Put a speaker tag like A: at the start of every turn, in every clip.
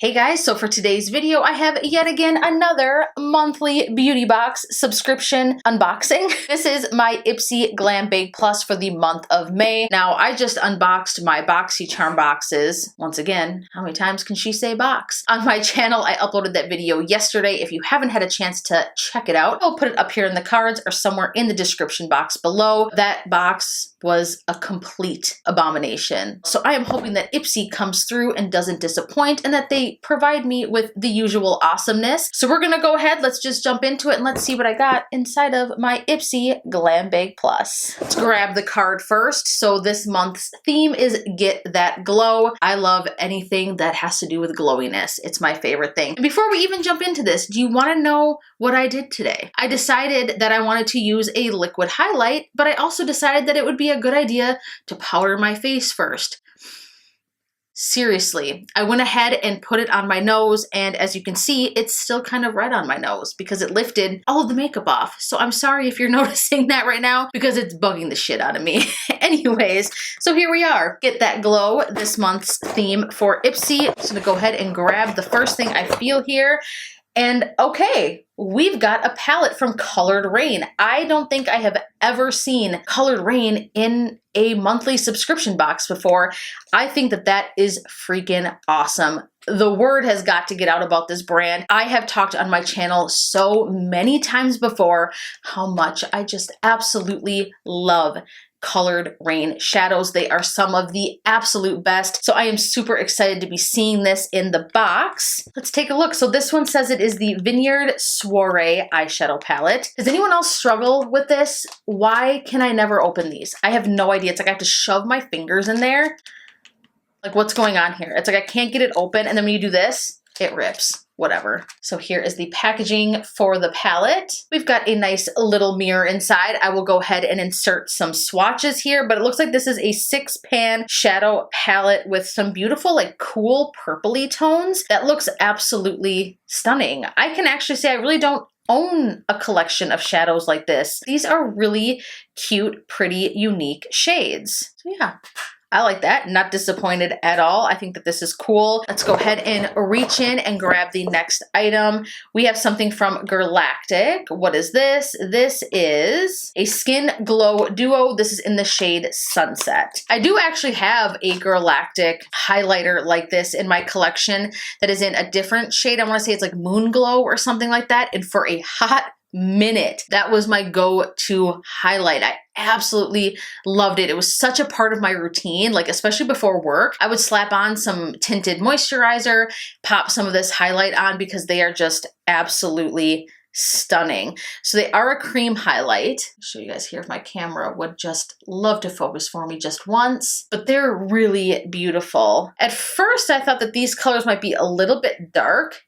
A: Hey guys, so for today's video, I have yet again another monthly beauty box subscription unboxing. This is my Ipsy Glam Bag Plus for the month of May. Now, I just unboxed my Boxycharm boxes. Once again, how many times can she say box? On my channel, I uploaded that video yesterday. If you haven't had a chance to check it out, I'll put it up here in the cards or somewhere in the description box below. That box was a complete abomination. So I am hoping that Ipsy comes through and doesn't disappoint and that they provide me with the usual awesomeness. So we're gonna go ahead, let's just jump into it and let's see what I got inside of my Ipsy Glam Bag Plus. Let's grab the card first. So this month's theme is Get That Glow. I love anything that has to do with glowiness. It's my favorite thing. And before we even jump into this, do you wanna know what I did today? I decided that I wanted to use a liquid highlight, but I also decided that it would be a good idea to powder my face first. Seriously, I went ahead and put it on my nose, and as you can see, it's still kind of red on my nose because it lifted all of the makeup off. So I'm sorry if you're noticing that right now because it's bugging the shit out of me. Anyways, so here we are. Get That Glow, this month's theme for Ipsy. I'm just gonna go ahead and grab the first thing I feel here. And okay, we've got a palette from Colored Rain. I don't think I have ever seen Colored Rain in a monthly subscription box before. I think that that is freaking awesome. The word has got to get out about this brand. I have talked on my channel so many times before how much I just absolutely love Colored Rain shadows. They are some of the absolute best. So I am super excited to be seeing this in the box. Let's take a look. So this one says it is the Vineyard Soiree eyeshadow palette. Does anyone else struggle with this? Why can I never open these? I have no idea. It's like I have to shove my fingers in there. Like, what's going on here? It's like I can't get it open, and then when you do this, it rips. Whatever. So here is the packaging for the palette. We've got a nice little mirror inside. I will go ahead and insert some swatches here, but it looks like this is a 6-pan shadow palette with some beautiful, like, cool purpley tones. That looks absolutely stunning. I can actually say I really don't own a collection of shadows like this. These are really cute, pretty, unique shades. So yeah. I like that. Not disappointed at all. I think that this is cool. Let's go ahead and reach in and grab the next item. We have something from Galactic. What is this? This is a Skin Glow Duo. This is in the shade Sunset. I do actually have a Galactic highlighter like this in my collection that is in a different shade. I want to say it's like Moon Glow or something like that. And for a hot minute, that was my go-to highlight. I absolutely loved it. It was such a part of my routine, like especially before work. I would slap on some tinted moisturizer, pop some of this highlight on because they are just absolutely stunning. So they are a cream highlight. I'll show you guys here if my camera would just love to focus for me just once, but they're really beautiful. At first, I thought that these colors might be a little bit dark,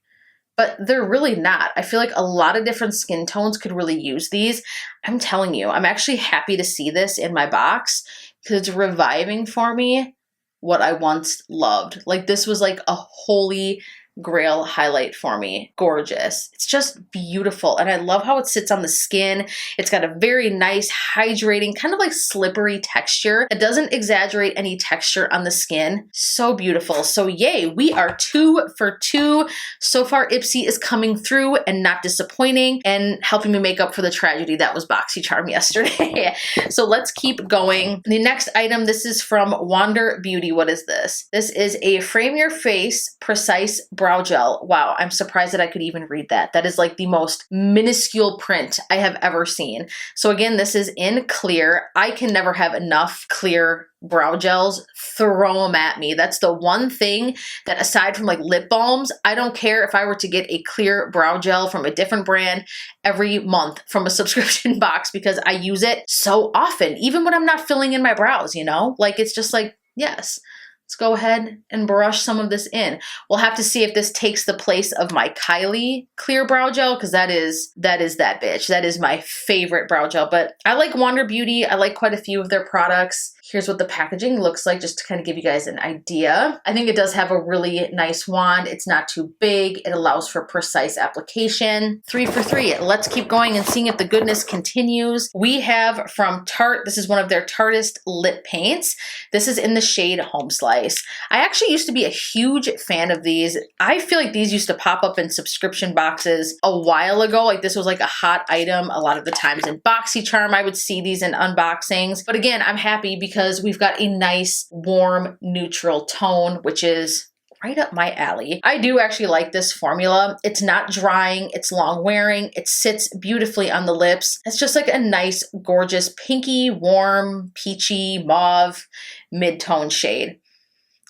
A: but they're really not. I feel like a lot of different skin tones could really use these. I'm telling you, I'm actually happy to see this in my box because it's reviving for me what I once loved. Like, this was like a holy grail highlight for me. Gorgeous. It's just beautiful. And I love how it sits on the skin. It's got a very nice, hydrating, kind of like slippery texture. It doesn't exaggerate any texture on the skin. So beautiful. So yay, we are 2 for 2. So far, Ipsy is coming through and not disappointing and helping me make up for the tragedy that was Boxycharm yesterday. So let's keep going. The next item, this is from Wander Beauty. What is this? This is a Frame Your Face Precise Brow Gel. Wow, I'm surprised that I could even read that. That is like the most minuscule print I have ever seen. So again, this is in clear. I can never have enough clear brow gels. Throw them at me. That's the one thing that, aside from like lip balms, I don't care if I were to get a clear brow gel from a different brand every month from a subscription box because I use it so often, even when I'm not filling in my brows, you know? Like, it's just like, yes. Let's go ahead and brush some of this in. We'll have to see if this takes the place of my Kylie clear brow gel, because that is that bitch. That is my favorite brow gel. But I like Wander Beauty. I like quite a few of their products. Here's what the packaging looks like, just to kind of give you guys an idea. I think it does have a really nice wand. It's not too big. It allows for precise application. 3 for 3. Let's keep going and seeing if the goodness continues. We have from Tarte, this is one of their Tartist lip paints. This is in the shade Home Slice. I actually used to be a huge fan of these. I feel like these used to pop up in subscription boxes a while ago. Like this was like a hot item a lot of the times in Boxycharm. I would see these in unboxings. But again, I'm happy because we've got a nice warm neutral tone, which is right up my alley. I do actually like this formula. It's not drying, it's long wearing, it sits beautifully on the lips. It's just like a nice, gorgeous, pinky, warm, peachy, mauve, mid-tone shade.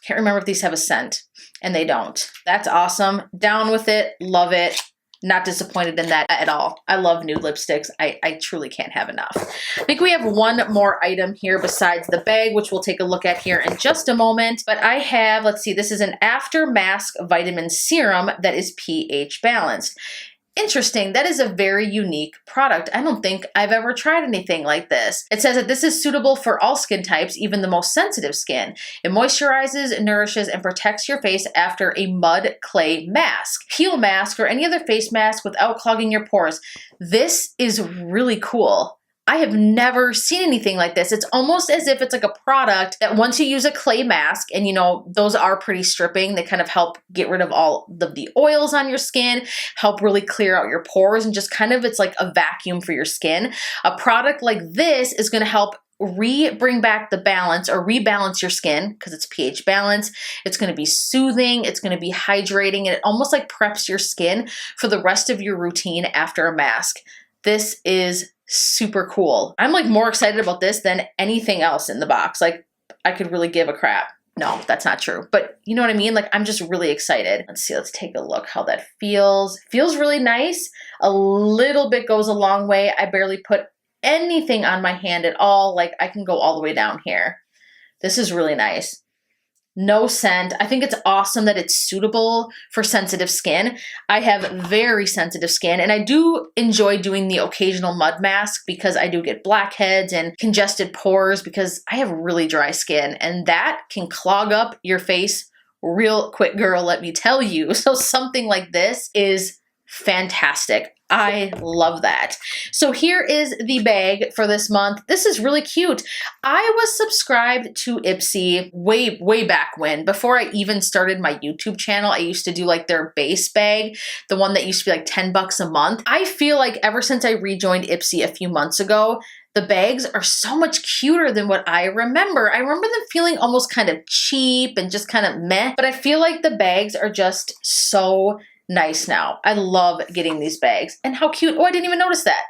A: Can't remember if these have a scent, and they don't. That's awesome. Down with it, love it. Not disappointed in that at all. I love nude lipsticks. I truly can't have enough. I think we have one more item here besides the bag, which we'll take a look at here in just a moment. But I have, let's see, this is an after mask vitamin serum that is pH balanced. Interesting. That is a very unique product. I don't think I've ever tried anything like this. It says that this is suitable for all skin types, even the most sensitive skin. It moisturizes, nourishes, and protects your face after a mud clay mask, peel mask, or any other face mask without clogging your pores. This is really cool. I have never seen anything like this. It's almost as if it's like a product that once you use a clay mask, and you know, those are pretty stripping, they kind of help get rid of all of the oils on your skin, help really clear out your pores, and just kind of, it's like a vacuum for your skin. A product like this is gonna help bring back the balance or rebalance your skin because it's pH balance. It's going to be soothing. It's going to be hydrating, and it almost like preps your skin for the rest of your routine after a mask. This is super cool. I'm like more excited about this than anything else in the box. Like I could really give a crap. No, that's not true. But you know what I mean? Like I'm just really excited. Let's see, let's take a look how that feels. Feels really nice. A little bit goes a long way. I barely put anything on my hand at all. Like I can go all the way down here. This is really nice. No scent. I think it's awesome that it's suitable for sensitive skin. I have very sensitive skin, and I do enjoy doing the occasional mud mask because I do get blackheads and congested pores because I have really dry skin, and that can clog up your face real quick, girl, let me tell you. So something like this is fantastic. I love that. So here is the bag for this month. This is really cute. I was subscribed to Ipsy way back when, before I even started my YouTube channel. I used to do like their base bag, the one that used to be like 10 bucks a month. I feel like ever since I rejoined Ipsy a few months ago, the bags are so much cuter than what I remember. I remember them feeling almost kind of cheap and just kind of meh, but I feel like the bags are just so nice now. I love getting these bags. And how cute. Oh, I didn't even notice that.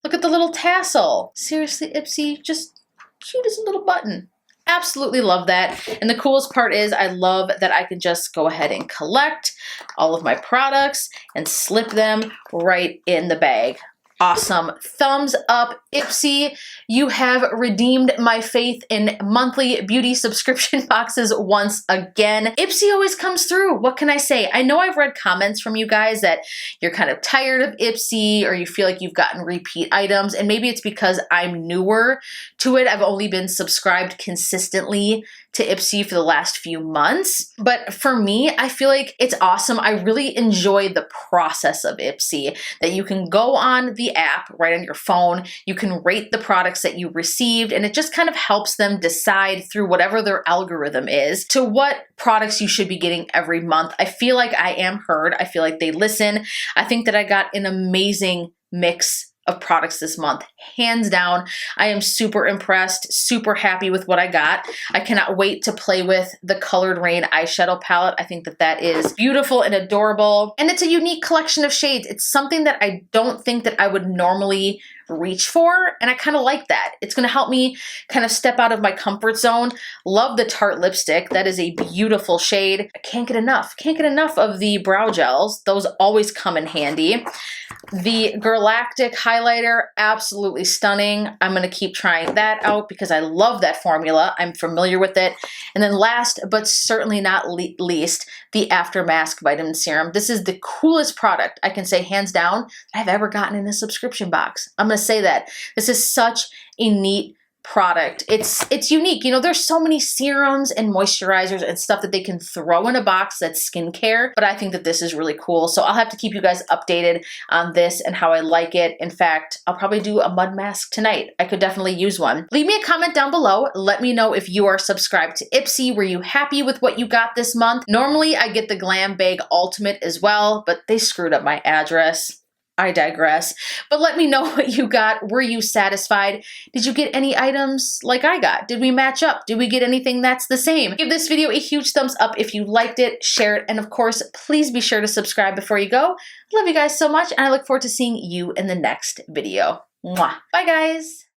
A: Look at the little tassel. Seriously, Ipsy, just cute as a little button. Absolutely love that. And the coolest part is I love that I can just go ahead and collect all of my products and slip them right in the bag. Awesome. Thumbs up, Ipsy. You have redeemed my faith in monthly beauty subscription boxes once again. Ipsy always comes through. What can I say? I know I've read comments from you guys that you're kind of tired of Ipsy, or you feel like you've gotten repeat items, and maybe it's because I'm newer to it. I've only been subscribed consistently to Ipsy for the last few months. But for me, I feel like it's awesome. I really enjoy the process of Ipsy, that you can go on the app right on your phone, you can rate the products that you received, and it just kind of helps them decide through whatever their algorithm is to what products you should be getting every month. I feel like I am heard. I feel like they listen. I think that I got an amazing mix of products this month. Hands down, I am super impressed, super happy with what I got. I cannot wait to play with the Colored Rain eyeshadow palette. I think that that is beautiful and adorable, and it's a unique collection of shades. It's something that I don't think that I would normally reach for, and I kind of like that. It's going to help me kind of step out of my comfort zone. Love the Tarte lipstick. That is a beautiful shade. I can't get enough. Can't get enough of the brow gels. Those always come in handy. The Galactic highlighter, absolutely stunning. I'm going to keep trying that out because I love that formula. I'm familiar with it. And then last, but certainly not least, the After Mask Vitamin Serum. This is the coolest product, I can say hands down, I've ever gotten in a subscription box. I'm going to say that. This is such a neat product. It's unique. You know, there's so many serums and moisturizers and stuff that they can throw in a box that's skincare, but I think that this is really cool. So I'll have to keep you guys updated on this and how I like it. In fact, I'll probably do a mud mask tonight. I could definitely use one. Leave me a comment down below. Let me know if you are subscribed to Ipsy. Were you happy with what you got this month? Normally I get the Glam Bag Ultimate as well, but they screwed up my address. I digress. But let me know what you got. Were you satisfied? Did you get any items like I got? Did we match up? Did we get anything that's the same? Give this video a huge thumbs up if you liked it, share it, and of course, please be sure to subscribe before you go. I love you guys so much, and I look forward to seeing you in the next video. Mwah. Bye, guys.